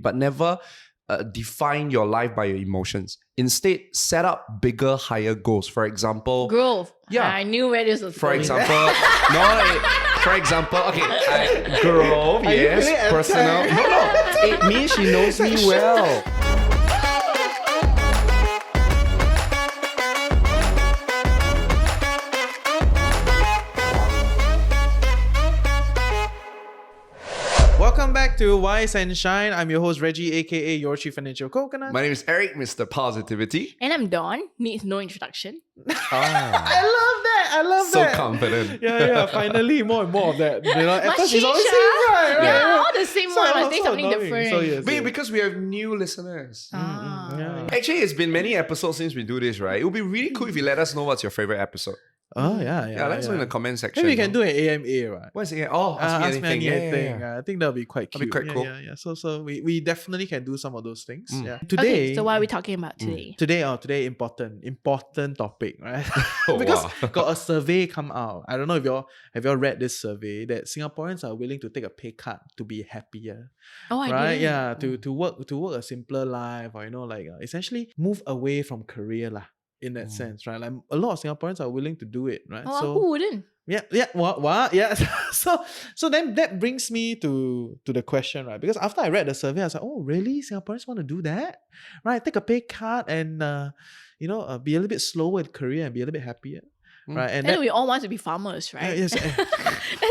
but never define your life by your emotions. Instead, set up bigger, higher goals. For example, Growth. Yeah. I knew where this was For going. example, growth, Are you yes, feeling personal. attacked? No, it means she knows me well. Welcome back to Wise and Shine. I'm your host Reggie, aka your Chief Financial Coconut. My name is Eric, Mr. Positivity. And I'm Dawn. Needs no introduction. I love So that. confident. Yeah. Finally, more and more of that. You know, at first it's always Mashisha. same, right? Yeah, all the same one. I so say something annoying. different. So yes, Wait, yes. because we have new listeners. Yeah. Actually, it's been many episodes since we do this, right? It would be really cool if you let us know what's your favorite episode. Oh yeah. Yeah, let us know in the comment section. Maybe we can do an AMA, right? What's it? Oh, ask me anything. Yeah. I think that'll be quite cute. That'd be quite cool. Yeah. So we definitely can do some of those things. Yeah. Okay, Today. so what are we talking about today? Today important topic, right? Oh, because wow. got a survey come out. I don't know if have y'all read this survey that Singaporeans are willing to take a pay cut to be happier, Oh, I right? did. Yeah, to work a simpler life, or essentially move away from career lah. In that sense, right? Like a lot of Singaporeans are willing to do it, right? Oh, who wouldn't? What? Yeah. So then that brings me to the question, right? Because after I read the survey, I was like, oh, really? Singaporeans want to do that? Right? Take a pay cut and be a little bit slower in career and be a little bit happier. Right. And we all want to be farmers, right? Yes.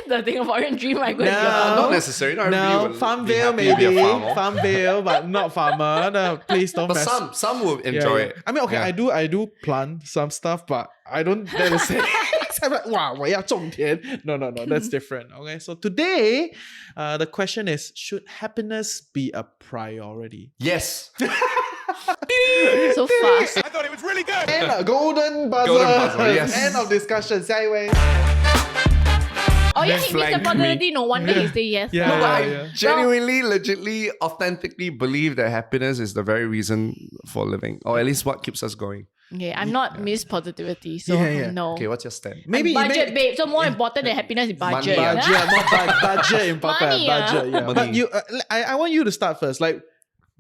That's the Singaporean dream I go Not necessarily. Not everybody No, will Farmville be happy to be maybe. a farmer. Farmville, but not farmer. No, please don't But mess. some will enjoy it. I mean, okay, Yeah. I do plant some stuff, but I don't dare to say. I'm like, wow, 我要种田. No, that's different. Okay, so today, the question is, should happiness be a priority? Yes. so fast. I thought it was really good. And a golden buzzer. Golden buzzer, yes. End of discussion. 下一位. Oh yeah, Flank Mr. Positivity, no wonder he say yes. Yeah, No, yeah, but I- yeah. Genuinely, legitly, authentically believe that happiness is the very reason for living, or at least what keeps us going. Okay, I'm not Miss Positivity, so Yeah. no. Okay, what's your stand? Maybe budget, babe. So more important than happiness is budget. Money, budget important. Money, budget, yeah. Money. But you, I want you to start first. Like,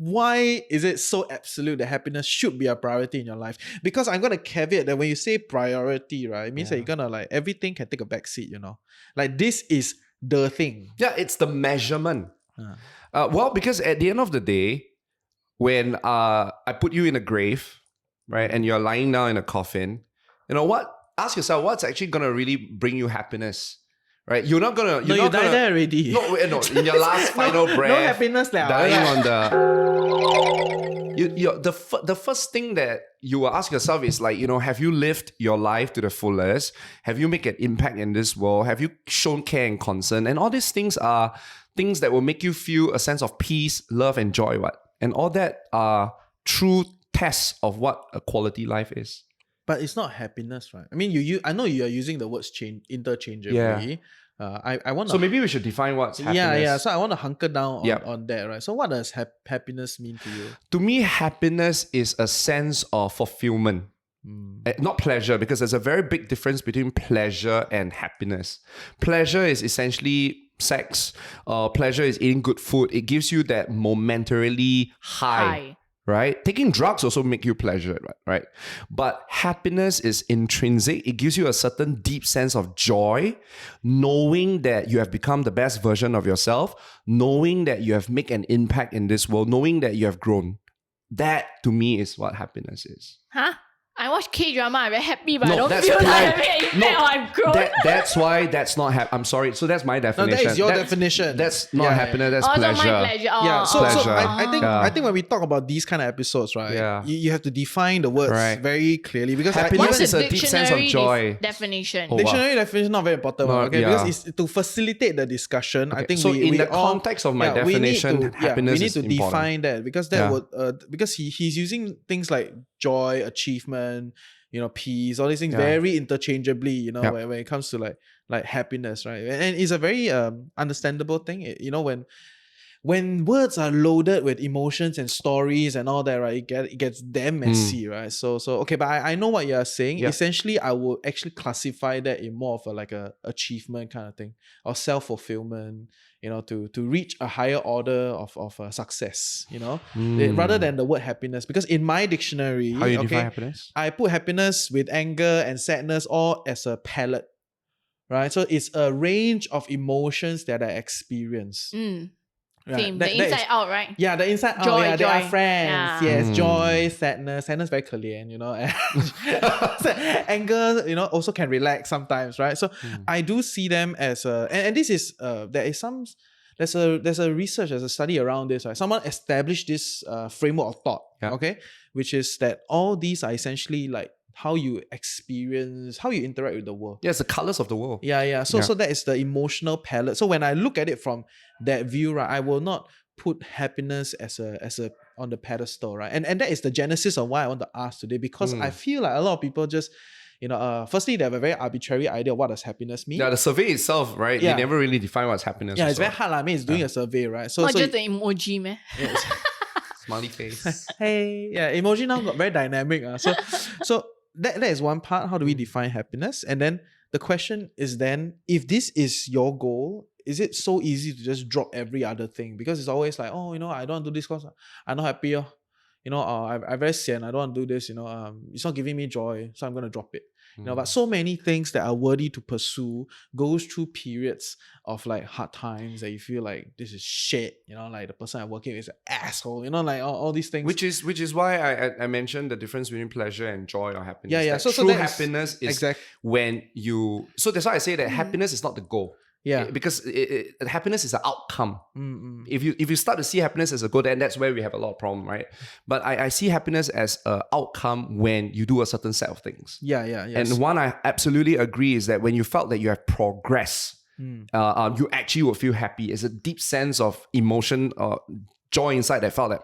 why is it so absolute that happiness should be a priority in your life? Because I'm gonna caveat that when you say priority, right, it means that you're gonna like everything can take a back seat. Like this is the thing. Yeah, it's the measurement. Well, because at the end of the day, when I put you in a grave, right, and you're lying down in a coffin, you know what? Ask yourself, what's actually gonna really bring you happiness, right? You're not gonna. No, you died there already. No, in your last final breath. No happiness now. Dying on the first thing that you will ask yourself is like, have you lived your life to the fullest? Have you made an impact in this world? Have you shown care and concern? And all these things are things that will make you feel a sense of peace, love, and joy. And all that are true tests of what a quality life is. But it's not happiness, right? I mean, I know you are using the words interchangeably. Yeah. I want to. So maybe we should define what's happiness. Yeah. So I want to hunker down Yep. on that, right? So what does happiness mean to you? To me, happiness is a sense of fulfillment. Not pleasure, because there's a very big difference between pleasure and happiness. Pleasure is essentially sex. Pleasure is eating good food. It gives you that momentarily high. Right? Taking drugs also make you pleasure, right? But happiness is intrinsic. It gives you a certain deep sense of joy, knowing that you have become the best version of yourself, knowing that you have made an impact in this world, knowing that you have grown. That, to me, is what happiness is. Huh? I watch K-drama, I'm very happy, but No, I don't that's feel like pleasure. I'm very impact or I'm grown. That's why that's not I'm sorry. So that's my No, definition. that is your definition. That's not Yeah. happiness, that's Oh, so pleasure. my pleasure. Oh, Yeah, so Pleasure. I think when we talk about these kind of episodes, right, Yeah. you have to define the words Right. very clearly because Happiness What's is the a deep sense of dictionary joy. definition? Oh, wow. dictionary definition is not very important, No, okay? yeah. Because it's to facilitate the discussion. I Okay, think so we in the all- context of my we need definition, to, happiness we need is to important. define that because that Yeah. would because he's using things like joy, achievement, peace, all these things Yeah. very interchangeably, Yeah. when it comes to like happiness, right? And it's a very understandable thing, when when words are loaded with emotions and stories and all that, right, it gets damn messy, right? So okay, but I know what you're saying. Yeah. Essentially, I would actually classify that in more of a achievement kind of thing, or self-fulfillment, to reach a higher order of success, rather than the word happiness. Because in my dictionary, How you define happiness? I put happiness with anger and sadness all as a palette, right? So it's a range of emotions that I experience. Right. Same. That The inside is- out, right? Yeah, the inside out. Joy, Yeah, they are joy. friends. Yeah. Yes, joy, sadness. Sadness very 可怜, and anger, also can relax sometimes, right? So I do see them as and this is there's a research, there's a study around this, right? Someone established this framework of thought, Yeah. okay, which is that all these are essentially like how you experience, how you interact with the world. Yeah, it's the colors of the world. Yeah. So that is the emotional palette. So when I look at it from that view, right, I will not put happiness as a on the pedestal, right? And that is the genesis of why I want to ask today, because I feel like a lot of people just, firstly, they have a very arbitrary idea of what does happiness mean. Yeah, the survey itself, right? Yeah. They never really define what's happiness. Yeah, it's also. very hard. I mean, it's doing a survey, right? So Not so just the emoji, man. yes. Smiley face. Hey, yeah, emoji now got very dynamic. So that is one part. How do we define happiness? And then the question is then, if this is your goal, is it so easy to just drop every other thing? Because it's always like, I don't want to do this because I'm not happy. I'm very sian. I don't want to do this. It's not giving me joy, so I'm going to drop it. But so many things that are worthy to pursue goes through periods of like hard times that you feel like this is shit. Like the person I'm working with is an asshole. Like all these things. Which is why I mentioned the difference between pleasure and joy or happiness. Yeah. That So true that is- happiness is exact- when you. So that's why I say that happiness is not the goal. Yeah. Because happiness is an outcome. Mm-mm. If you start to see happiness as a goal, then that's where we have a lot of problem, right? But I see happiness as an outcome when you do a certain set of things. Yeah. Yes. And one I absolutely agree is that when you felt that you have progressed, you actually will feel happy. It's a deep sense of emotion or joy inside that felt like,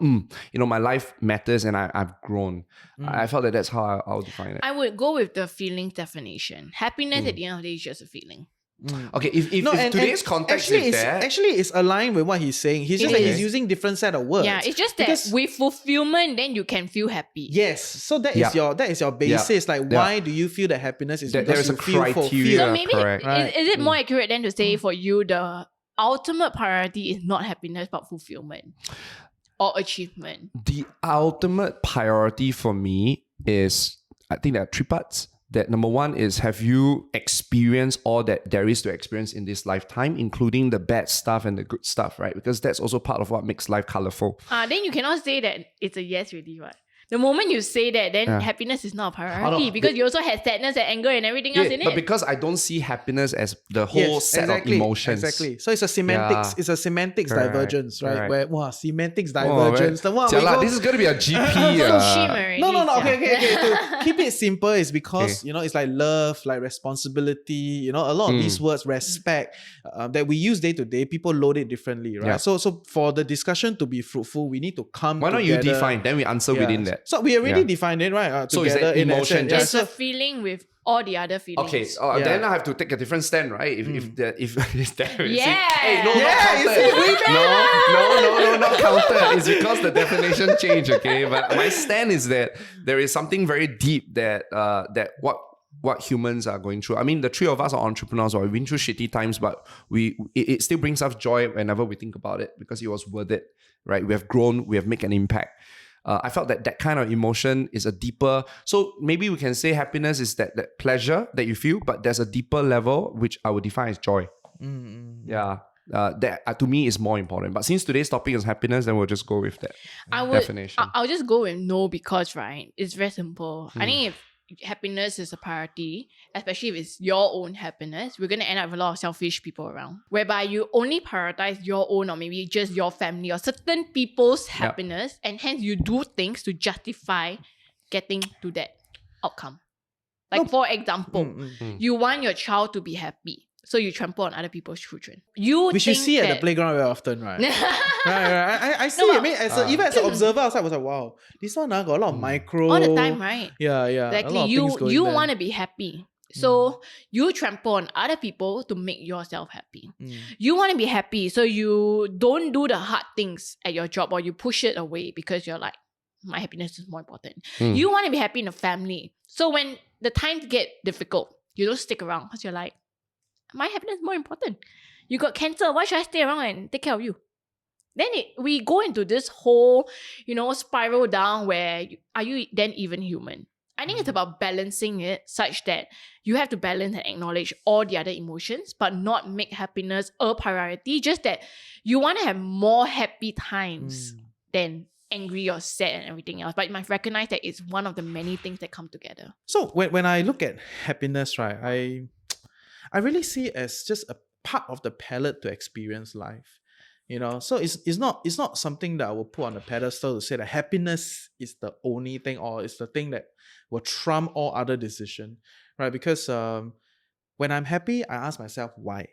my life matters and I've grown. I felt that that's how I'll define it. I would go with the feelings definition. Happiness at the end of the day is just a feeling. Okay, if and today's context actually is that... Actually, it's aligned with what he's saying. He's just that he's using different set of words. Yeah, it's just that Because- with fulfillment, then you can feel happy. Yes, so that is your basis. Like, why do you feel that happiness is There because is a you feel criteria. fulfilled? So maybe correct. Right. is it more accurate than to say for you the ultimate priority is not happiness but fulfillment or achievement? The ultimate priority for me is, I think there are three parts. That number one is, have you experienced all that there is to experience in this lifetime, including the bad stuff and the good stuff, right? Because that's also part of what makes life colorful. Then you cannot say that it's a yes really, right? The moment you say that, then happiness is not a priority because you also have sadness and anger and everything else in but it. because I don't see happiness as the whole set of emotions. Exactly. So it's a semantics. Yeah. It's a semantics Correct, divergence, right? correct. Where semantics Oh, divergence. right. we Jialat, go- this is going to be a GP. Fukushima already. No. sia. Okay. To keep it simple is because it's like love, like responsibility. A lot of these words, respect, that we use day to day. People load it differently, right? Yeah. So for the discussion to be fruitful, we need to come. Why don't you together. define? Then we answer within that. So we already defined it, right? So is together that in that emotion sense. just- It's a feeling with all the other feelings. Okay, then I have to take a different stand, right? If there is Yeah. hey, no, Yeah, not counted. It's because the definition changed, okay? But my stand is that there is something very deep that what humans are going through. I mean, the three of us are entrepreneurs, or we've been through shitty times, but it still brings us joy whenever we think about it because it was worth it, right? We have grown, we have made an impact. I felt that kind of emotion is a deeper... So maybe we can say happiness is that pleasure that you feel, but there's a deeper level, which I would define as joy. Yeah. That to me is more important. But since today's topic is happiness, then we'll just go with that definition. I'll just go with no because, right, it's very simple. I think if happiness is a priority, especially if it's your own happiness, we're going to end up with a lot of selfish people around, whereby you only prioritize your own or maybe just your family or certain people's happiness, and hence you do things to justify getting to that outcome. Like, for example, you want your child to be happy, so you trample on other people's children. Which you see at the playground very often, right? right. I see. I mean, even as an observer outside, I was like, wow, this one got a lot of micro. all the time, right? Yeah. Exactly. A lot of things going You there. want to be happy. So you trample on other people to make yourself happy. Mm. You want to be happy, so you don't do the hard things at your job or you push it away because you're like, my happiness is more important. You want to be happy in a family. So when the times get difficult, you don't stick around because you're like, my happiness is more important. You got cancer, why should I stay around and take care of you? Then we go into this whole, spiral down where are you then even human? I think it's about balancing it such that you have to balance and acknowledge all the other emotions, but not make happiness a priority. Just that you want to have more happy times than angry or sad and everything else. But you must recognize that it's one of the many things that come together. So when I look at happiness, right, I really see it as just a part of the palette to experience life. So it's not something that I will put on a pedestal to say that happiness is the only thing or it's the thing that will trump all other decisions, right? Because when I'm happy, I ask myself why.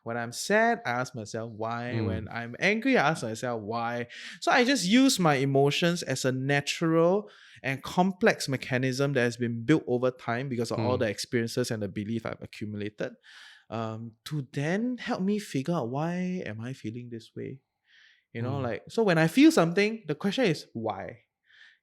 When I'm sad, I ask myself why. When I'm angry, I ask myself why. So I just use my emotions as a natural and complex mechanism that has been built over time because of all the experiences and the belief I've accumulated. To then help me figure out why am I feeling this way. So when I feel something, the question is why?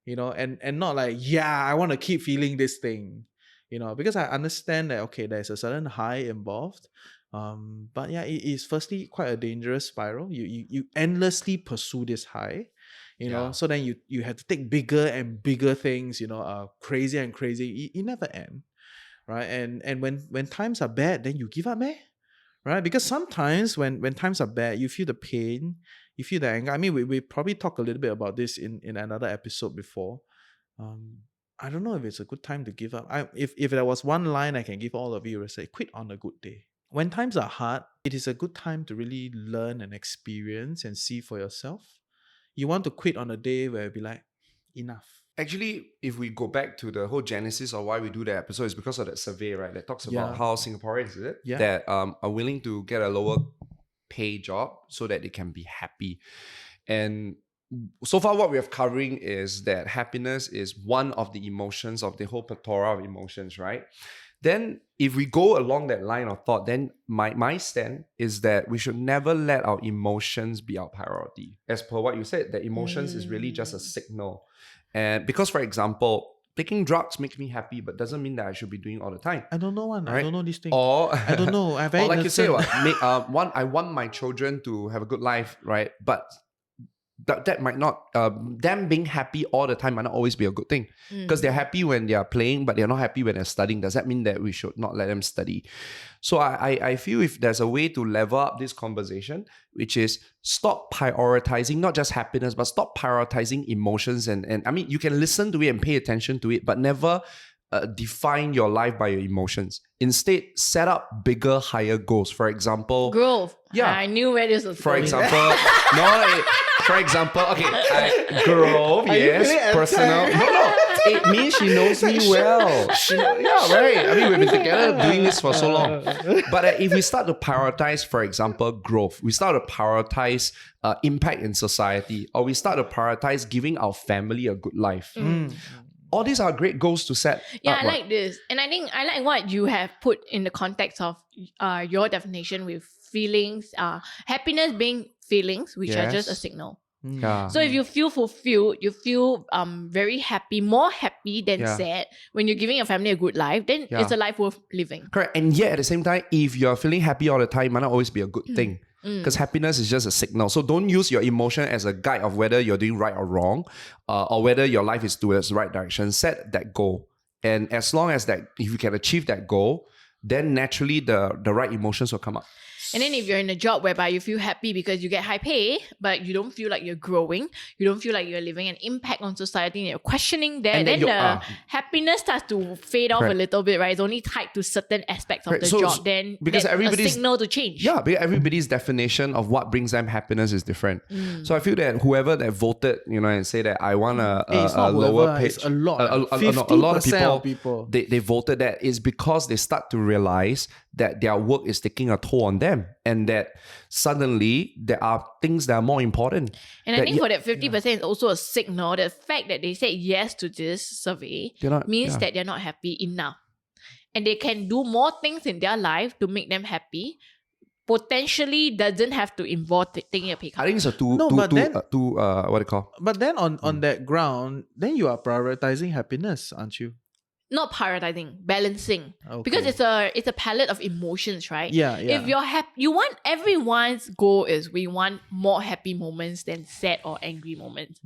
And not like, I want to keep feeling this thing, because I understand that, okay, there's a certain high involved. But it is firstly quite a dangerous spiral. You endlessly pursue this high, so then you have to take bigger and bigger things, crazier and crazy. It never ends. Right. And when times are bad, then you give up, right? Because sometimes when times are bad, you feel the pain, you feel the anger. I mean, we probably talked a little bit about this in another episode before. I don't know if it's a good time to give up. If there was one line I can give all of you, I would say, quit on a good day. When times are hard, it is a good time to really learn and experience and see for yourself. You want to quit on a day where you'll be like, enough. Actually, if we go back to the whole genesis of why we do that episode, it's because of that survey, right? That talks about how Singaporeans, that are willing to get a lower pay job so that they can be happy. And so far what we have covering is that happiness is one of the emotions of the whole plethora of emotions, right? Then if we go along that line of thought, then my stand is that we should never let our emotions be our priority. As per what you said, that emotions is really just a signal. And because, for example, taking drugs makes me happy, but doesn't mean that I should be doing all the time. I don't know one. Right? I don't know this thing. Or I don't know. I'm very or like innocent. you say, I want my children to have a good life, right? But that might not, them being happy all the time might not always be a good thing. Because they're happy when they're playing, but they're not happy when they're studying. Does that mean that we should not let them study? So I feel if there's a way to level up this conversation, which is stop prioritizing not just happiness, but stop prioritizing emotions. And I mean, you can listen to it and pay attention to it, but never define your life by your emotions. Instead, set up bigger, higher goals. For example, Growth. Yeah. I knew where this was for going. example, for example, okay, growth, Are you yes, feeling personal. attacked? No, it means she knows me well. Yeah, right. I mean, we've been together doing this for so long. But if we start to prioritize, for example, growth, we start to prioritize impact in society, or we start to prioritize giving our family a good life. All these are great goals to set. Yeah, up, I like this. And I think I like what you have put in the context of your definition with feelings, happiness being feelings, which are just a Yes. signal. Yeah. So if you feel fulfilled, you feel very happy, more happy than sad when you're giving your family a good life, then it's a life worth living. Correct. And yet at the same time, if you're feeling happy all the time, it might not always be a good thing. Because happiness is just a signal. So don't use your emotion as a guide of whether you're doing right or wrong, or whether your life is towards the right direction. Set that goal. And as long as that, if you can achieve that goal, then naturally the right emotions will come up. And then if you're in a job whereby you feel happy because you get high pay, but you don't feel like you're growing, you don't feel like you're leaving an impact on society and you're questioning that, And then then you're- the happiness starts to fade off a Correct. little bit, right? It's only tied to certain aspects of Correct. the So- job. Then because that's a everybody's- signal to change. Yeah, because everybody's definition of what brings them happiness is different. So I feel that whoever that voted, and say that I want It's a not lower whoever, pay, it's a lot. a lot of 50% people, they voted that is because they start to realize that their work is taking a toll on them, and that suddenly there are things that are more important. And I That think y- for that 50% is also a signal. The fact that they said yes to this survey They're not- means yeah. that they're not happy enough. and they can do more things in their life to make them happy, potentially doesn't have to involve taking a pay I cut. think it's a No, but then- what do you call? But then on that ground, then you are prioritizing happiness, aren't you? Not prioritizing, balancing. Okay. Because it's a palette of emotions, right? Yeah, yeah. If you're happy, you want, everyone's goal is we want more happy moments than sad or angry moments.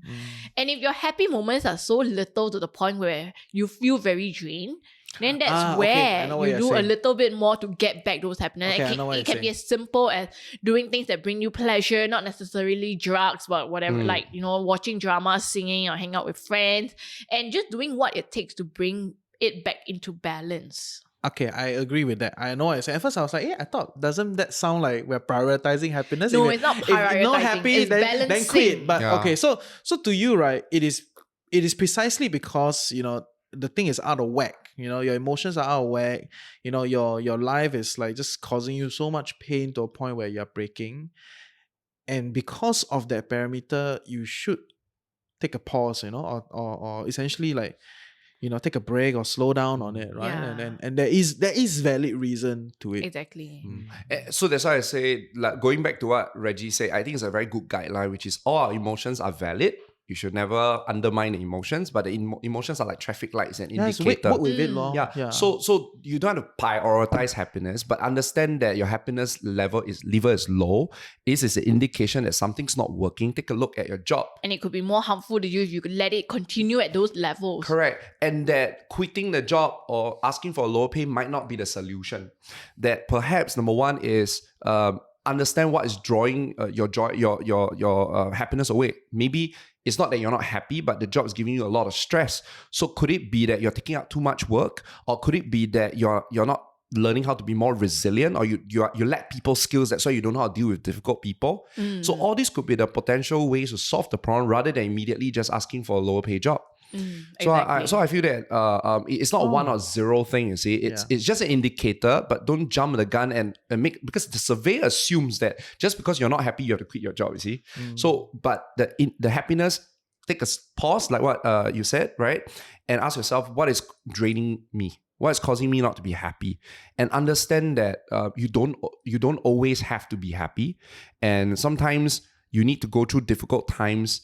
And if your happy moments are so little to the point where you feel very drained, then that's okay, I where know what you you're do a saying. little bit more to get back those happiness. Okay, I It know can, what it can you're be as simple as doing things that bring you pleasure, not necessarily drugs, but whatever, like, watching drama, singing, or hang out with friends, and just doing what it takes to bring it back into balance. Okay, I agree with that. I know what you're saying. At first, I was like, I thought, doesn't that sound like we're prioritizing happiness? No, If it's not If you're not prioritizing, happy, it's then balancing. quit. But Yeah. okay, so to you, right, it is precisely because, the thing is out of whack. Your emotions are out of whack. Your life is like just causing you so much pain to a point where you're breaking. And because of that parameter, you should take a pause, or essentially like, take a break or slow down on it, right? Yeah. And there is valid reason to it. Exactly. So that's why I say, like, going back to what Reggie said, I think it's a very good guideline, which is all our emotions are valid. You should never undermine the emotions, but the emotions are like traffic lights and Yes, indicator. work with it, lor. Yeah. So you don't have to prioritize happiness, but understand that your happiness level is low. This is an indication that something's not working. Take a look at your job. And it could be more harmful to you if you could let it continue at those levels. Correct. And that quitting the job or asking for a lower pay might not be the solution. That perhaps number one is understand what is drawing your joy, your happiness away. Maybe it's not that you're not happy, but the job is giving you a lot of stress. So could it be that you're taking out too much work, or could it be that you're not learning how to be more resilient, or you lack people skills, that's why you don't know how to deal with difficult people? So all these could be the potential ways to solve the problem rather than immediately just asking for a lower pay job. So I feel that it's not a 1 or 0 thing. You see, it's just an indicator, but don't jump the gun and make, because the survey assumes that just because you're not happy, you have to quit your job. You see, so but the happiness, take a pause, like what you said, right, and ask yourself, what is draining me? What is causing me not to be happy? And understand that you don't always have to be happy, and sometimes you need to go through difficult times.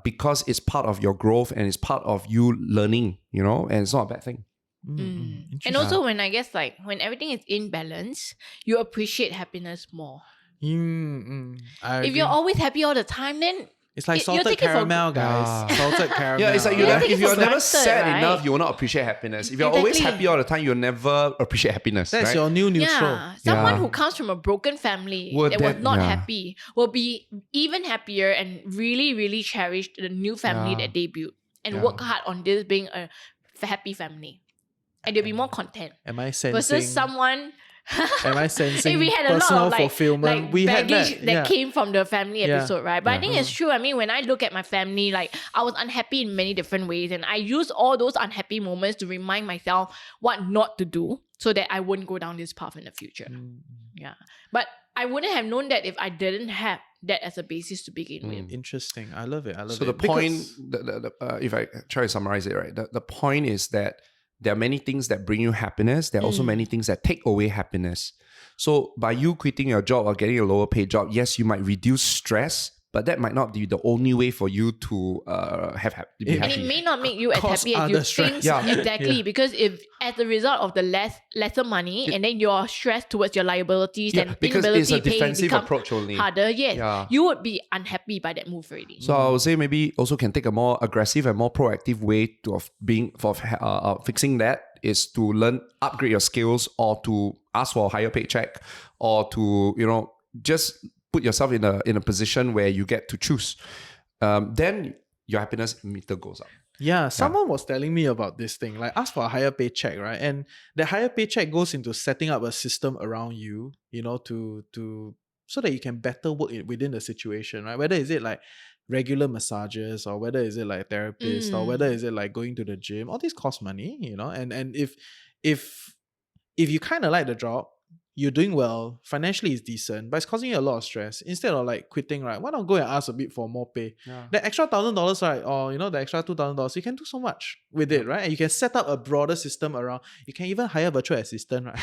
Because it's part of your growth and it's part of you learning, and it's not a bad thing. And also when when everything is in balance, you appreciate happiness more. If you're always happy all the time, then it's like you're salted taking for- caramel, guys. Salted caramel. Yeah, it's like Yeah, if you're for never granted, sad right? enough, you will not appreciate happiness. If you're always Exactly. happy all the time, you'll never appreciate happiness. That's right? your new neutral. Yeah, someone Yeah. who comes from a broken family Would that was that- not yeah. happy will be even happier and really, really cherish the new family Yeah. that they built and Yeah. work hard on this being a happy family. And they'll be more content Am I sensing? versus someone. Am I sensing we had a lot personal of fulfillment? like We had baggage that. Yeah. came from the family Yeah. episode, right? But I Yeah. think it's true. I mean, when I look at my family, like I was unhappy in many different ways, and I use all those unhappy moments to remind myself what not to do so that I wouldn't go down this path in the future. Yeah. But I wouldn't have known that if I didn't have that as a basis to begin with. Interesting. I love it. So the point, if I try to summarize it, right, the point is that there are many things that bring you happiness. There are also many things that take away happiness. So by you quitting your job or getting a lower paid job, yes, you might reduce stress, but that might not be the only way for you to be And happy. it may not make you as Cause happy as other you stress. think. Yeah. Exactly. Because if as a result of the lesser money and then you're stressed towards your liabilities and because inability it's a to pay defensive become approach only. harder, yes, Yeah. you would be unhappy by that move already. So I would say maybe also can take a more aggressive and more proactive way to fixing that is to upgrade your skills, or to ask for a higher paycheck, or to just put yourself in a position where you get to choose. Then your happiness meter goes up. Yeah, someone was telling me about this thing, like ask for a higher paycheck, right? And the higher paycheck goes into setting up a system around you, to so that you can better work within the situation, right? Whether is it like regular massages, or whether is it like therapist, or whether is it like going to the gym, all these cost money, and if you kind of like the job, you're doing well, financially it's decent, but it's causing you a lot of stress. Instead of like quitting, right? Why not go and ask a bit for more pay? Yeah. The extra $1,000, right? Or the extra $2,000, you can do so much with it, right? And you can set up a broader system around. You can even hire a virtual assistant, right?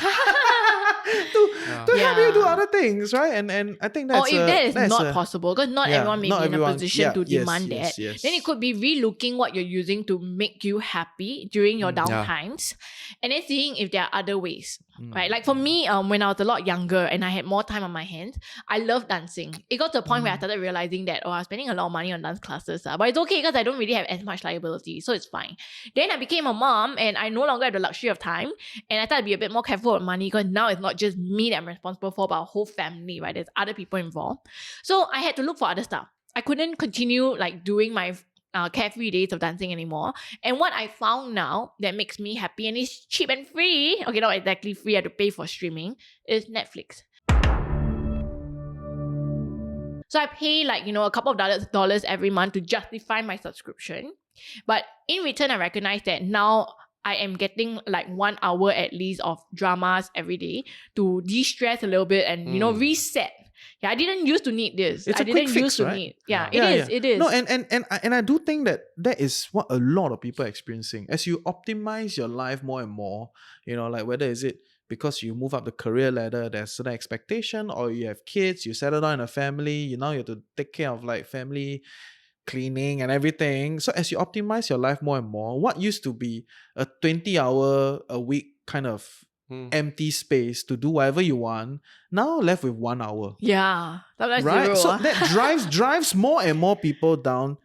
to help you do other things, right? And I think that's or if that is not possible, because not everyone may be in a position to demand that, then it could be relooking what you're using to make you happy during your downtimes, and then seeing if there are other ways. Right, like for me, when I was a lot younger and I had more time on my hands, I loved dancing. It got to a point where I started realizing that I was spending a lot of money on dance classes, but it's okay because I don't really have as much liability, so it's fine. Then I became a mom and I no longer have the luxury of time, and I started to be a bit more careful with money because now it's not just me that I'm responsible for, but our whole family, right? There's other people involved, so I had to look for other stuff. I couldn't continue like doing my carefree days of dancing anymore. And what I found now that makes me happy and is cheap and free, okay, not exactly free, I have to pay for streaming, is Netflix. So I pay like, a couple of dollars every month to justify my subscription. But in return, I recognize that now I am getting like 1 hour at least of dramas every day to de-stress a little bit and, reset. Yeah, I didn't used to need this. It's I a quick didn't fix, used to right? need. It is. No, and I do think that is what a lot of people are experiencing. As you optimize your life more and more, like whether is it because you move up the career ladder, there's certain expectation, or you have kids, you settle down in a family, you have to take care of like family cleaning and everything. So as you optimize your life more and more, what used to be a 20-hour a week kind of empty space to do whatever you want, now left with 1 hour. Yeah, that's right. zero. So that drives more and more people down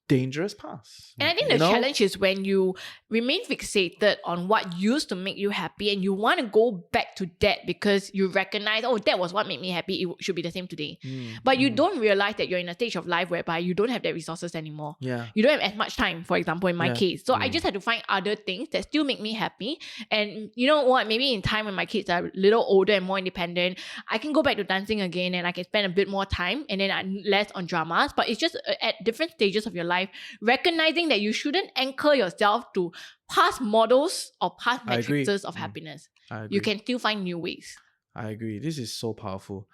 dangerous paths. And I think the challenge is when you remain fixated on what used to make you happy and you want to go back to that because you recognize, that was what made me happy, it should be the same today. But you don't realize that you're in a stage of life whereby you don't have that resources anymore. Yeah. You don't have as much time, for example, in my case. So I just had to find other things that still make me happy. And you know what, maybe in time when my kids are a little older and more independent, I can go back to dancing again and I can spend a bit more time and then less on dramas. But it's just at different stages of your life, recognizing that you shouldn't anchor yourself to past models or past metrics of happiness. You can still find new ways. I agree. This is so powerful.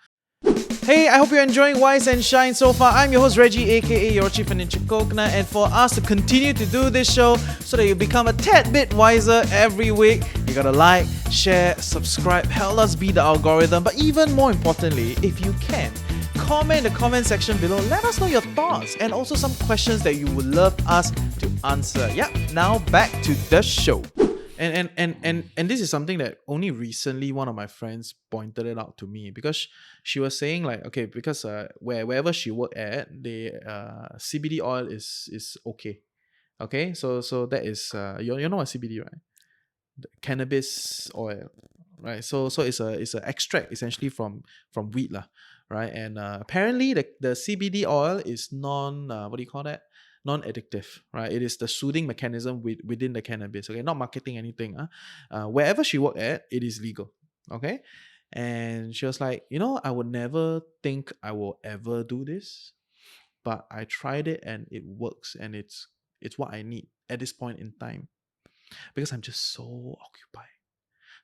Hey, I hope you're enjoying Wise and Shine so far. I'm your host Reggie, aka your Chief Financial Coconut, and for us to continue to do this show so that you become a tad bit wiser every week, you gotta like, share, subscribe, help us beat the algorithm, but even more importantly, if you can, comment in the comment section below. Let us know your thoughts and also some questions that you would love us to answer. Yep, now back to the show. And this is something that only recently one of my friends pointed it out to me, because she was saying like, okay, because wherever she worked at, the CBD oil is okay. Okay, so that is you know what CBD, right? The cannabis oil, right? So it's a extract essentially from weed lah. Right, and apparently the CBD oil is non-addictive, right? It is the soothing mechanism within the cannabis. Okay, not marketing anything. Wherever she worked at, it is legal. Okay, and she was like, I would never think I will ever do this, but I tried it and it works, and it's what I need at this point in time, because I'm just so occupied,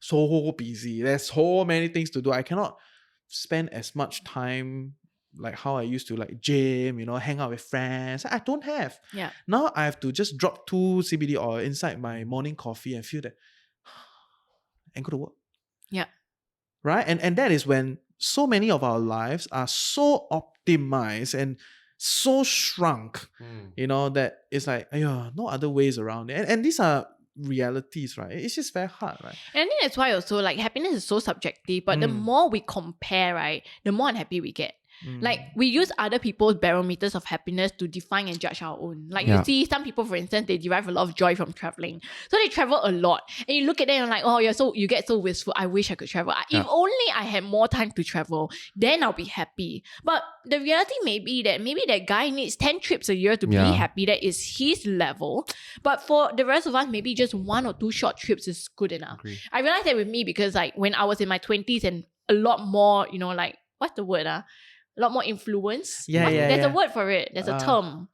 so busy. There's so many things to do. I cannot spend as much time like how I used to, like gym, hang out with friends. I don't have. Yeah. Now I have to just drop 2 CBD oil inside my morning coffee and feel that and go to work. Yeah. Right? And that is when so many of our lives are so optimized and so shrunk, that it's like, no other ways around it. And these are realities, right? It's just very hard, right? And I think that's why also like happiness is so subjective, but the more we compare, right, the more unhappy we get. Like we use other people's barometers of happiness to define and judge our own. Like you see some people, for instance, they derive a lot of joy from traveling. So they travel a lot. And you look at them and like, you get so wistful. I wish I could travel. If only I had more time to travel, then I'll be happy. But the reality may be that maybe that guy needs 10 trips a year to be happy. That is his level. But for the rest of us, maybe just 1 or 2 short trips is good enough. I realized that with me because like when I was in my 20s and a lot more, like, what's the word? A lot more influence. There's a word for it. There's a term.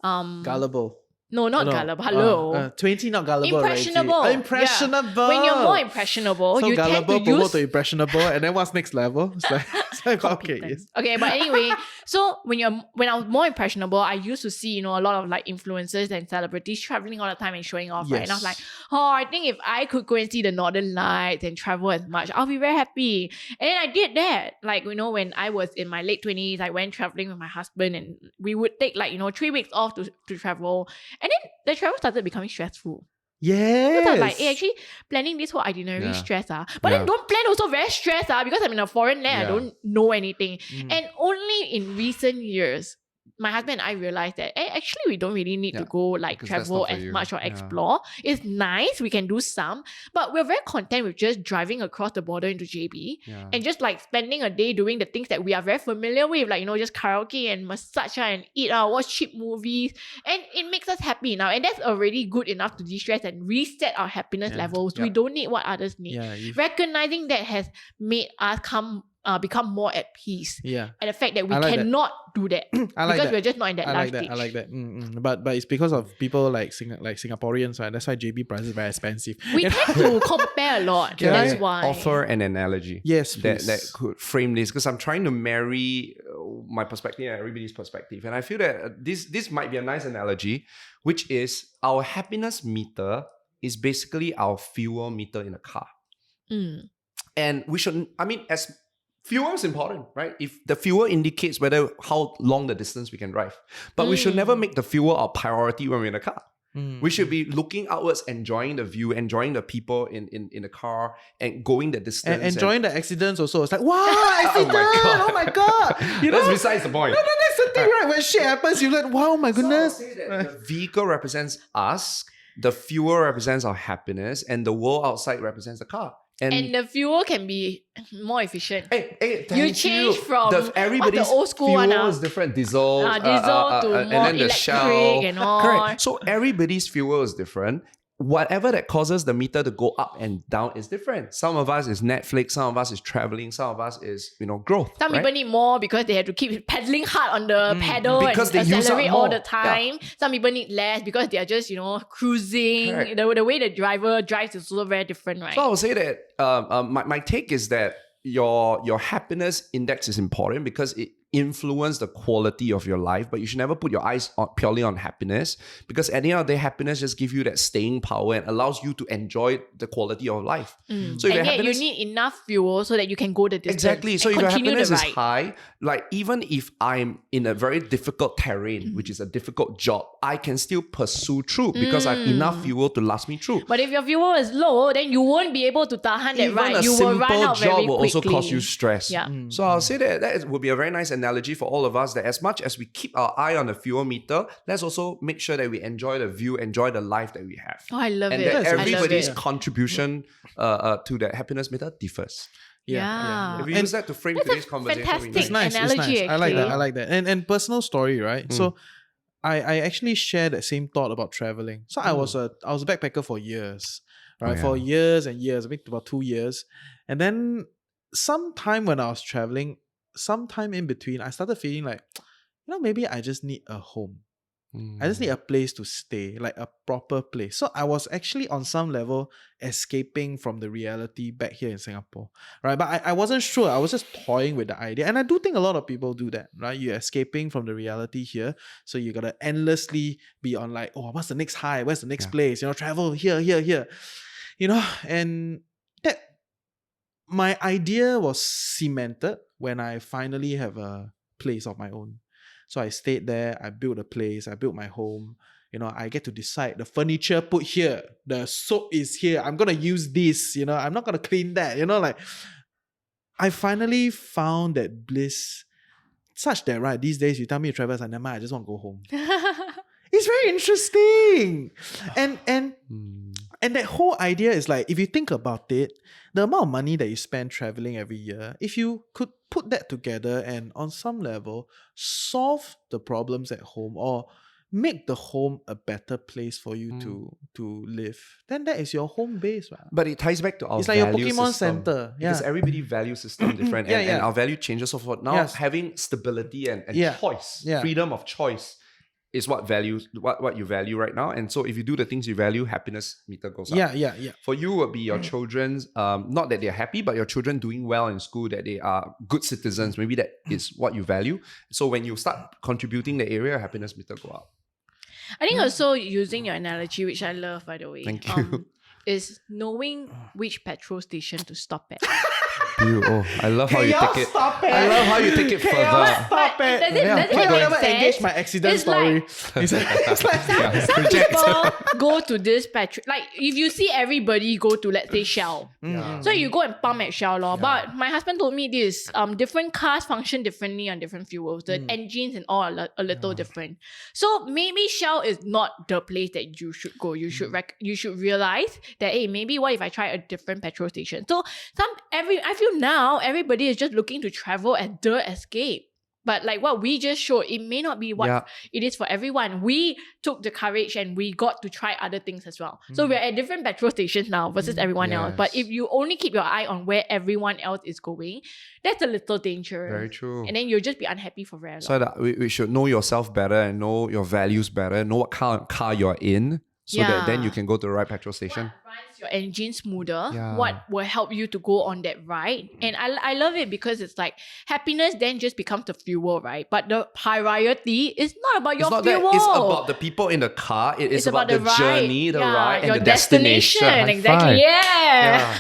Gullible. No, not No, gullible. Hello. 20 not gullible. Impressionable. Right? Yeah. Impressionable. When you're more impressionable, so you tend gullible to promote use to impressionable, and then what's next level? It's like okay, yes. Okay, but anyway, so when I was more impressionable, I used to see, a lot of like influencers and celebrities traveling all the time and showing off, right? And I was like, Yes. I think if I could go and see the Northern Lights and travel as much, I'll be very happy. And then I did that. Like, when I was in my late 20s, I went traveling with my husband and we would take 3 weeks off to travel. And then the travel started becoming stressful. Yes. So I was like, actually planning this whole itinerary Yeah. stress. But then don't plan also very stress because I'm in a foreign land, I Yeah. don't know anything. Mm. And only in recent years, my husband and I realized that actually we don't really need to Yeah, go because that's travel not for as you. much or Yeah. explore. It's nice, we can do some, but we're very content with just driving across the border into JB Yeah. and just spending a day doing the things that we are very familiar with, just karaoke and massage and eat, watch cheap movies, and it makes us happy now. And that's already good enough to de-stress and reset our happiness Yeah. levels. Yeah. We don't need what others need. Yeah. Recognizing that has made us become more at peace. Yeah. And the fact that we I like that. cannot do that I like because that. we're just not in that I life like that. stage. I like that. But it's because of people like Singaporeans, right? That's why JB prices are very expensive. We tend to compare a lot. Can That's I why. offer an analogy? Yes, that please. could frame this, because I'm trying to marry my perspective and everybody's perspective, and I feel that this might be a nice analogy, which is our happiness meter is basically our fuel meter in a car, and we should. As fuel is important, right? If the fuel indicates how long the distance we can drive, but we should never make the fuel our priority when we're in a car. We should be looking outwards, enjoying the view, enjoying the people in the car, and going the distance. And enjoying the accidents also. It's like, wow, accident! God. Oh my god! That's besides the point. No, that's the thing, right? When shit happens, you're like, wow, my goodness. So I'll say that the vehicle represents us, the fuel represents our happiness, and the world outside represents the car. And the fuel can be more efficient. Hey, You change from everybody's the old school fuel one, is different. Diesel, diesel to and more then the electric Shell. and all. Correct. So everybody's fuel is different. Whatever that causes the meter to go up and down is different. Some of us is Netflix, some of us is traveling, some of us is growth. Some right? people need more because they have to keep pedaling hard on the pedal Because and they use up accelerate all more. the time. Some people need less because they are just, cruising. Correct. The way the driver drives is also very different, right? So I would say that my take is that your happiness index is important because it influences the quality of your life, but you should never put your eyes purely on happiness, because at the end of the day, happiness just gives you that staying power and allows you to enjoy the quality of life. So if and your yet happiness you need enough fuel so that you can go the distance. Exactly. So and if your continue happiness the is ride. high, like even if I'm in a very difficult terrain, which is a difficult job, I can still pursue through because I have enough fuel to last me through. But if your fuel is low, then you won't be able to tahan that Even ride. a You will run simple out very job quickly. will also cause you stress. Yeah. So I'll say that would be a very nice analogy for all of us, that as much as we keep our eye on the fuel meter, let's also make sure that we enjoy the view, enjoy the life that we have. Oh, I love And it. that I love everybody's it. contribution to the happiness meter differs. Yeah. If we use that to frame That's a today's conversation, it'll be fantastic nice. It's nice. analogy, I like that. actually. I like that. And personal story, right? So I actually share that same thought about traveling. So I was a backpacker for years, right? yeah. For years and years, I think about 2 years. And then sometime when I was traveling, sometime in between, I started feeling like, maybe I just need a home. I just need a place to stay, like a proper place. So I was actually on some level escaping from the reality back here in Singapore, right? But I wasn't sure. I was just toying with the idea. And I do think a lot of people do that, right? You're escaping from the reality here. So you got to endlessly be on like, oh, what's the next high? Where's the next place? Travel here. And that, my idea was cemented when I finally have a place of my own. So I stayed there, I built a place, I built my home. I get to decide the furniture put here, the soap is here, I'm going to use this, I'm not going to clean that, I finally found that bliss such that, right, these days you tell me to travel, never mind, I just want to go home. It's very interesting. And that whole idea is like, if you think about it, the amount of money that you spend traveling every year, if you could put that together and on some level solve the problems at home or make the home a better place for you to live, then that is your home base, right? But it ties back to our It's like your value Pokemon system. center. Because everybody value system different and our value changes. So for now, Yes. having stability and Yeah. choice, Yeah. freedom of choice is what you value right now. And so if you do the things you value, happiness meter goes up. Yeah. For you would be your children's, not that they're happy, but your children doing well in school, that they are good citizens. Maybe that is what you value. So when you start contributing the area, happiness meter go up. I think also using your analogy, which I love, by the way, Thank you. is knowing which petrol station to stop at. I love how you take it. Stop it. I love how you take it Can y'all further. stop it? Does it Why make don't I ever sense? engage my accident It's story? like- It's like Some people go to this petrol, like if you see everybody go to, let's say, Shell. So you go and pump at Shell, but my husband told me this, different cars function differently on different fuels. The engines and all are a little different. So maybe Shell is not the place that you should go. You should you should realize that, hey, maybe what if I try a different petrol station? So I feel now everybody is just looking to travel as the escape. But like what we just showed, it may not be what it is for everyone. We took the courage and we got to try other things as well. So we're at different petrol stations now versus everyone else. But if you only keep your eye on where everyone else is going, that's a little dangerous. Very true. And then you'll just be unhappy for very long. So that we should know yourself better and know your values better, know what kind of car you're in, so that then you can go to the right petrol station. What runs your engine smoother? Yeah. What will help you to go on that ride? And I love it because it's like happiness then just becomes the fuel, right? But the priority is not about your It's not fuel. that, it's about the people in the car. It's about the ride. journey, the ride, and your the destination. High Exactly. five. Yeah.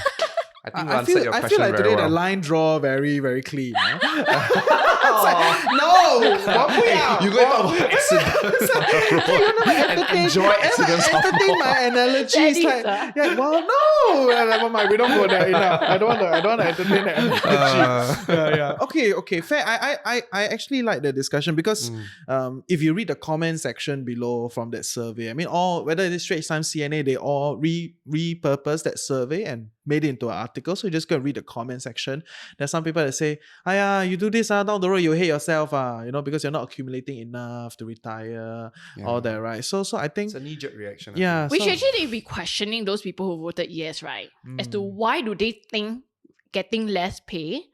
I think you I answered feel, your I question feel like very today well. the line draw very, very clean. It's like, no! 我不要, You go and talk about accidents on the road and enjoy accidents on the entertain road. my analogy. It's like, yeah, well, no! Never mind, we don't go there enough. I don't want to entertain that analogy. Yeah. Okay, fair. I actually like the discussion because if you read the comment section below from that survey, I mean, whether it is Straits Times, CNA, they all repurpose that survey and made it into an article. So you just go and read the comment section. There's some people that say, you do this, down the road you hate yourself, because you're not accumulating enough to retire, all that, right? So I think It's a knee-jerk reaction. I yeah. We so- should actually be questioning those people who voted yes, right? As to why do they think getting less pay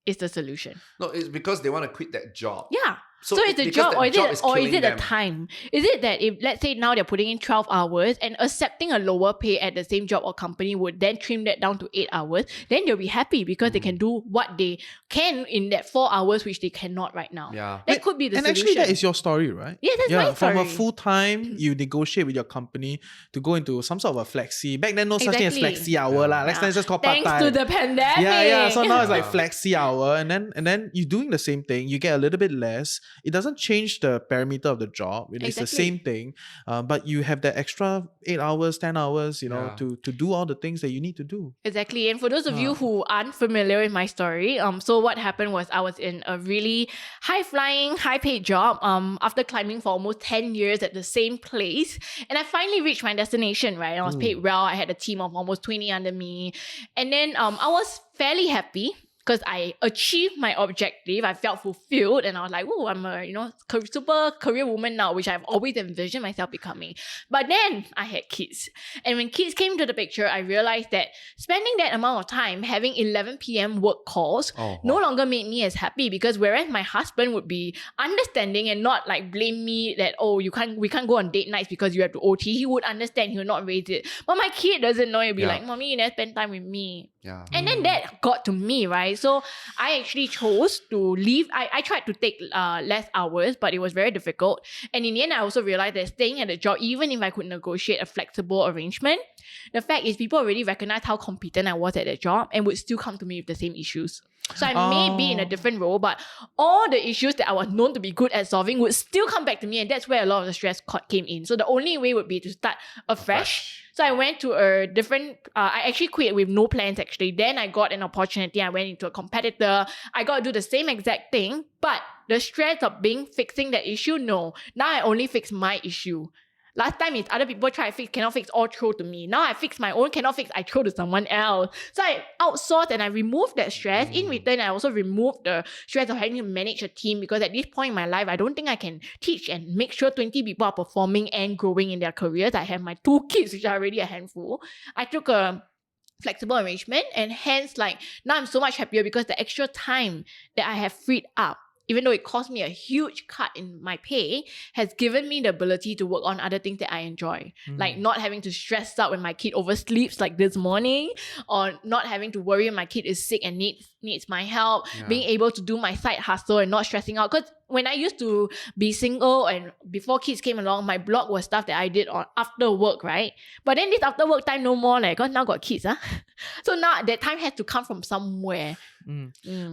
is the solution? think. No, it's because they want to quit that job. Yeah. So So it's a because job, that or is job it, is or is killing it the them. time? Is it that if, let's say now they're putting in 12 hours and accepting a lower pay at the same job or company would then trim that down to 8 hours, then they'll be happy because they can do what they can in that 4 hours, which they cannot right now. Yeah. That could be the and solution. actually, that is your story, right? Yeah, that's my From a story. full time, you negotiate with your company to go into some sort of a flexi. Back then, no such thing as Exactly. flexi hour lah. Next time, it's just called part Thanks time. to the pandemic. Yeah. So now it's like Yeah. flexi hour, and then you're doing the same thing. You get a little bit less. It doesn't change the parameter of the job. It's the Exactly. same thing, but you have that extra 8 hours, 10 hours, Yeah. to do all the things that you need to do. Exactly. And for those of you who aren't familiar with my story, so what happened was I was in a really high-flying, high-paid job after climbing for almost 10 years at the same place. And I finally reached my destination, right? I was paid well. I had a team of almost 20 under me. And then I was fairly happy because I achieved my objective. I felt fulfilled and I was like, oh, I'm a, super career woman now, which I've always envisioned myself becoming. But then I had kids. And when kids came to the picture, I realized that spending that amount of time having 11 p.m. work calls no longer made me as happy, because whereas my husband would be understanding and not like blame me that, oh, we can't go on date nights because you have to OT, he would understand, he would not raise it. But my kid doesn't know. He'll be like, Mommy, you never spend time with me. Yeah. And then that got to me, right? So I actually chose to leave. I tried to take less hours, but it was very difficult. And in the end, I also realized that staying at the job, even if I could negotiate a flexible arrangement, the fact is people already recognized how competent I was at that job and would still come to me with the same issues. So I may be in a different role, but all the issues that I was known to be good at solving would still come back to me, and that's where a lot of the stress came in. So the only way would be to start afresh. So I went to a different, I actually quit with no plans actually. Then I got an opportunity. I went into a competitor. I got to do the same exact thing, but the stress of fixing that issue, no. Now I only fix my issue. Last time it's other people try to fix, cannot fix, all throw to me. Now I fix my own, cannot fix, I throw to someone else. So I outsourced and I removed that stress. In return, I also removed the stress of having to manage a team, because at this point in my life, I don't think I can teach and make sure 20 people are performing and growing in their careers. I have my 2 kids, which are already a handful. I took a flexible arrangement, and hence now I'm so much happier because the extra time that I have freed up even though it cost me a huge cut in my pay, has given me the ability to work on other things that I enjoy. Like not having to stress out when my kid oversleeps like this morning, or not having to worry when my kid is sick and needs my help, being able to do my side hustle and not stressing out. Because when I used to be single and before kids came along, my blog was stuff that I did on after work, right? But then this after work time no more, because now got kids. So now that time has to come from somewhere.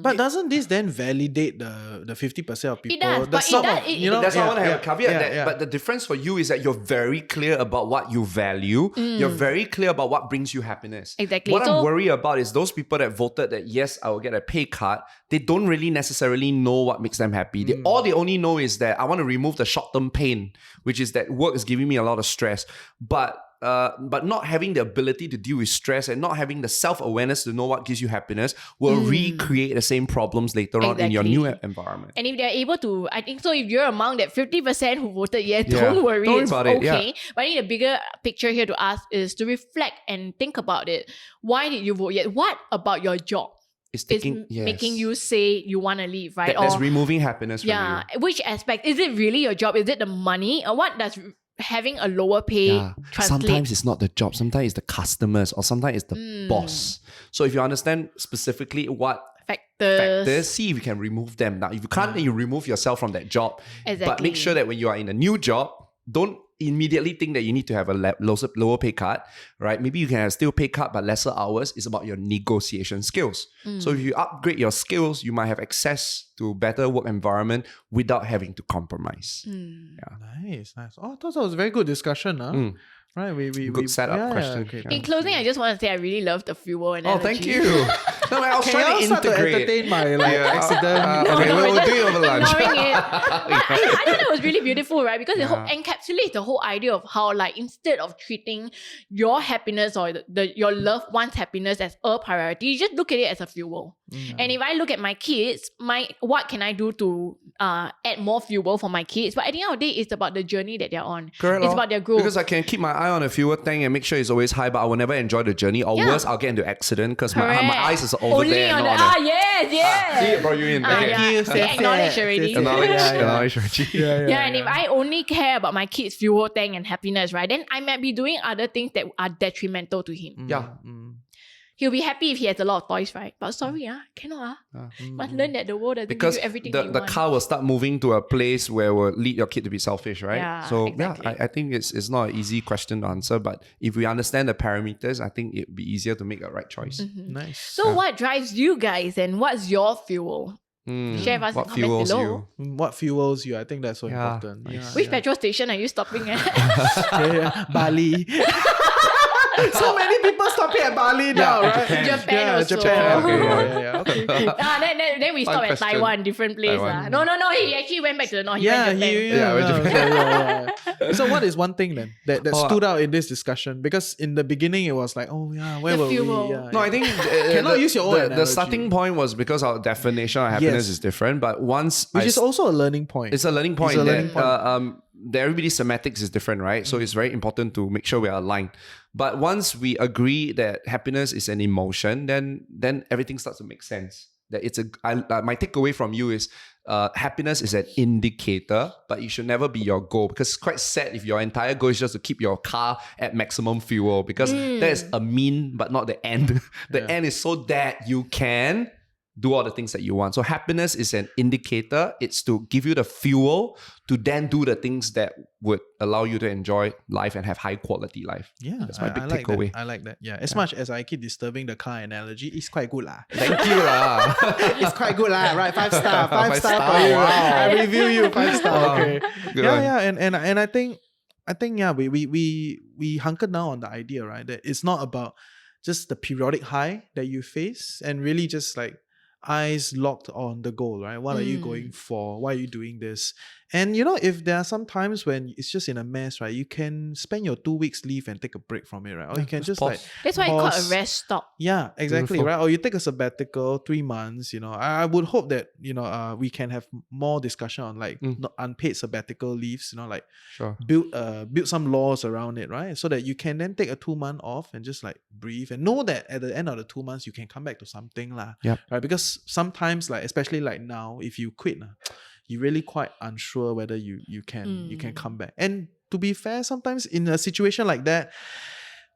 But doesn't this then validate the 50% of people? It does, but sum it does. of, you know, That's why I want to have a caveat yeah. But the difference for you is that you're very clear about what you value. You're very clear about what brings you happiness. Exactly. What So- I'm worried about is those people that voted that yes, I will get a pay cut. They don't really necessarily know what makes them happy. All they only know is that I want to remove the short-term pain, which is that work is giving me a lot of stress. But not having the ability to deal with stress and not having the self-awareness to know what gives you happiness will recreate the same problems later on in your new environment. And if they're able to, I think so, if you're among that 50% who voted yes, Yeah. don't worry, Don't worry it's about it, okay. yeah. But I think the bigger picture here to ask is to reflect and think about it. Why did you vote yes? What about your job It's is taking, making you say you want to leave, right? that's removing happiness from you. Which aspect? Is it really your job? Is it the money? Or what does having a lower pay translate? Sometimes it's not the job, sometimes it's the customers, or sometimes it's the boss. So if you understand specifically what factors, see if you can remove them. Now, if you can't, then you remove yourself from that job. Exactly. But make sure that when you are in a new job, don't immediately think that you need to have a lower pay cut, right? Maybe you can have still pay cut but lesser hours. It's about your negotiation skills. So if you upgrade your skills, you might have access to better work environment without having to compromise. Nice. Oh, I thought that was a very good discussion. Right, Good setup question. Okay. In closing, I just want to say I really love the fuel analogy. Oh, thank you. No, I was Can trying y'all to start to integrate. entertain my accident? Okay, No, we'll we're do it over lunch. ignoring it. But I thought it was really beautiful, right? Because it encapsulates the whole idea of how, like, instead of treating your happiness or your loved one's happiness as a priority, you just look at it as a fuel. And if I look at my kids, what can I do to add more fuel for my kids? But at the end of the day, it's about the journey that they're on. Correct, It's lor. about their growth. Because I can keep my eye on a fuel tank and make sure it's always high, but I will never enjoy the journey. Or worse, I'll get into accident because my eyes is over Only there. on and the not on the... yes. See it, bro, you in. Okay. Yeah. Yes, Okay, yes, acknowledge yes, already. yes, Acknowledge, Reggie. And if I only care about my kid's fuel tank and happiness, right, then I might be doing other things that are detrimental to him. Yeah. He'll be happy if he has a lot of toys, right? But sorry, cannot. Must learn that the world doesn't Because give you everything the you want. car will start moving to a place where will lead your kid to be selfish, right? Yeah, So exactly. I think it's not an easy question to answer, but if we understand the parameters, I think it'd be easier to make a right choice. Nice. So what drives you guys and what's your fuel? Share with us in What comments fuels below. you? What fuels you? I think that's so Yeah, important. nice. Which petrol station are you stopping at? Bali. So many people stopping at Bali now, right? Japan also. Japan. Okay. Then we stop at question. Taiwan, different place. Taiwan. No, he actually went back to the north. He Yeah, went to Japan. yeah. So what is one thing then that stood out in this discussion? Because in the beginning it was like, oh yeah, where The were fuel. we? Yeah, No, I think Cannot use your own the analogy. starting point was because our definition of happiness Yes. is different. But once which is also a learning point. it's a learning point. It's a learning that, everybody's semantics is different, right? So it's very important to make sure we are aligned. But once we agree that happiness is an emotion, then everything starts to make sense. That it's my takeaway from you is happiness is an indicator, but it should never be your goal, because it's quite sad if your entire goal is just to keep your car at maximum fuel, because that is a mean but not the end. The end is so that you can do all the things that you want. So happiness is an indicator. It's to give you the fuel to then do the things that would allow you to enjoy life and have high quality life. Yeah, That's my big I like takeaway. That. I like that. Yeah, as much as I keep disturbing the car analogy, it's quite good lah. Thank you lah. It's quite good lah, right? 5 star, 5 5 star star, for you. wow. I review you 5 star. Wow. Okay. Good Yeah, one. yeah, and I think yeah, we hunker down on the idea, right? That it's not about just the periodic high that you face, and really just like eyes locked on the goal, right? What are you going for? Why are you doing this? And you know, if there are some times when it's just in a mess, right, you can spend your 2 weeks leave and take a break from it, right? Or you can just like pause. That's why it's called pause. a rest stop. Yeah, exactly, Beautiful. right? Or you take a sabbatical 3 months, you know. I would hope that, you know, we can have more discussion on like unpaid sabbatical leaves, you know, like Sure. build some laws around it, right? So that you can then take a 2-month off and just like breathe and know that at the end of the 2 months you can come back to something lah. Yep. Right? Because sometimes, like especially like now, if you quit, you're really quite unsure whether you can come back. And to be fair, sometimes in a situation like that,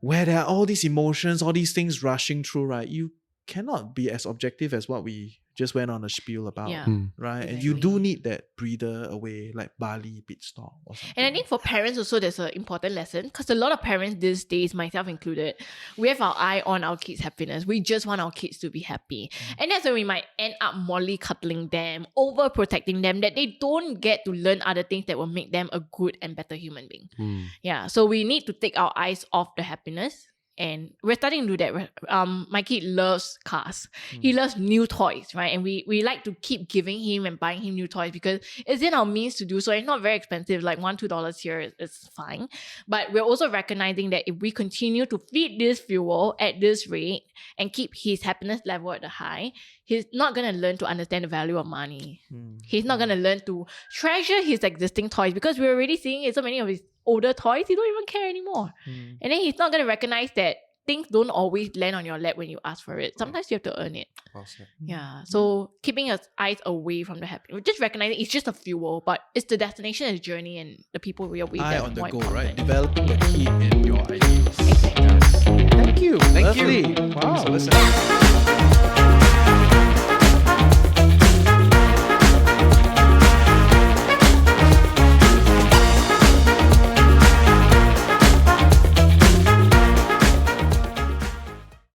where there are all these emotions, all these things rushing through, right? You cannot be as objective as what we just went on a spiel about, Yeah. right? And you do need that breather away, like Bali pit stop or something. And I think for parents also, there's an important lesson because a lot of parents these days, myself included, we have our eye on our kids' happiness. We just want our kids to be happy. And that's when we might end up mollycoddling them, overprotecting them, that they don't get to learn other things that will make them a good and better human being. Yeah, so we need to take our eyes off the happiness. And we're starting to do that. My kid loves cars. He loves new toys, right? And we like to keep giving him and buying him new toys because it's in our means to do so. It's not very expensive, like $1, $2 here is fine. But we're also recognizing that if we continue to feed this fuel at this rate and keep his happiness level at the high, he's not going to learn to understand the value of money. He's not going to learn to treasure his existing toys because we're already seeing it, so many of his older toys, he don't even care anymore. And then he's not going to recognize that things don't always land on your lap when you ask for it. Sometimes you have to earn it. Awesome. Yeah. So keeping your eyes away from the happiness, just recognizing it's just a fuel, but it's the destination and the journey and the people we are with Eye that on the more goal, right? important. Developing the key in your ideas. Exactly. Thank you. Thank Lovely. you. Wow. So listen.